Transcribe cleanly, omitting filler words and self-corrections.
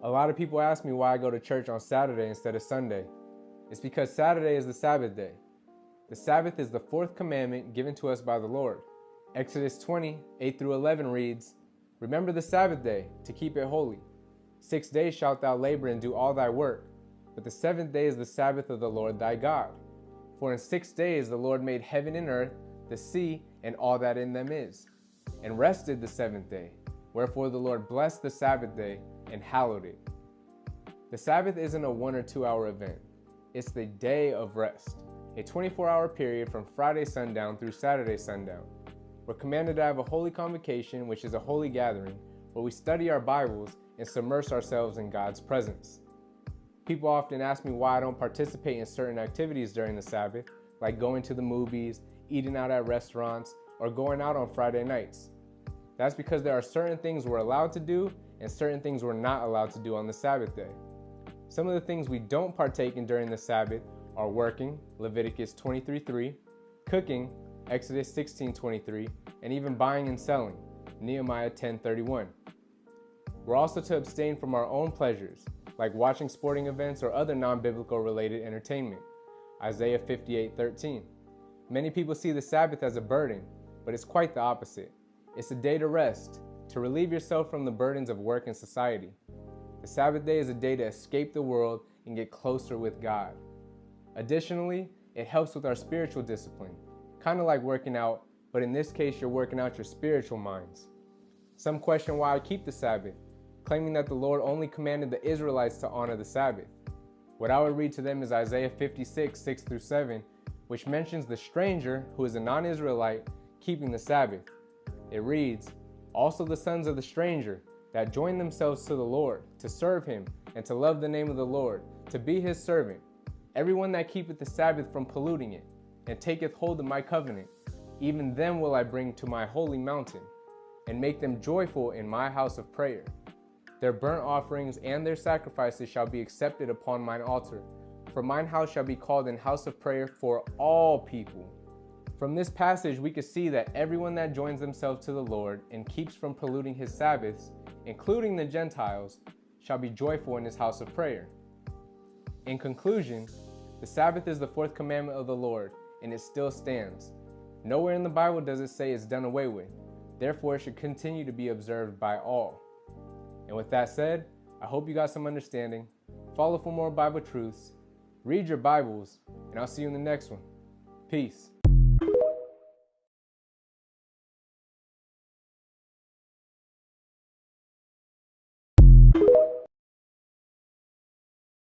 A lot of people ask me why I go to church on Saturday instead of Sunday. It's because Saturday is the Sabbath day. The Sabbath is the fourth commandment given to us by the Lord. Exodus 20, 8 through 11 reads, "Remember the Sabbath day, to keep it holy. 6 days shalt thou labor and do all thy work, but the seventh day is the Sabbath of the Lord thy God. For in 6 days the Lord made heaven and earth, the sea, and all that in them is, and rested the seventh day. Wherefore the Lord blessed the Sabbath day and hallowed it." The Sabbath isn't a 1 or 2 hour event. It's the day of rest, a 24-hour period from Friday sundown through Saturday sundown. We're commanded to have a holy convocation, which is a holy gathering, where we study our Bibles and submerge ourselves in God's presence. People often ask me why I don't participate in certain activities during the Sabbath, like going to the movies, eating out at restaurants, or going out on Friday nights. That's because there are certain things we're allowed to do and certain things we're not allowed to do on the Sabbath day. Some of the things we don't partake in during the Sabbath are working, Leviticus 23:3, cooking, Exodus 16:23, and even buying and selling, Nehemiah 10:31. We're also to abstain from our own pleasures, like watching sporting events or other non-biblical related entertainment, Isaiah 58:13. Many people see the Sabbath as a burden, but it's quite the opposite. It's a day to rest, to relieve yourself from the burdens of work and society. The Sabbath day is a day to escape the world and get closer with God. Additionally, it helps with our spiritual discipline, kind of like working out, but in this case, you're working out your spiritual minds. Some question why I keep the Sabbath, claiming that the Lord only commanded the Israelites to honor the Sabbath. What I would read to them is Isaiah 56, 6 through 7, which mentions the stranger, who is a non-Israelite, keeping the Sabbath. It reads, "Also the sons of the stranger, that join themselves to the Lord, to serve him, and to love the name of the Lord, to be his servant. Everyone that keepeth the Sabbath from polluting it, and taketh hold of my covenant, even them will I bring to my holy mountain, and make them joyful in my house of prayer. Their burnt offerings and their sacrifices shall be accepted upon mine altar, for mine house shall be called an house of prayer for all people." From this passage, we can see that everyone that joins themselves to the Lord and keeps from polluting his Sabbaths, including the Gentiles, shall be joyful in his house of prayer. In conclusion, the Sabbath is the fourth commandment of the Lord, and it still stands. Nowhere in the Bible does it say it's done away with. Therefore, it should continue to be observed by all. And with that said, I hope you got some understanding. Follow for more Bible truths. Read your Bibles, and I'll see you in the next one. Peace.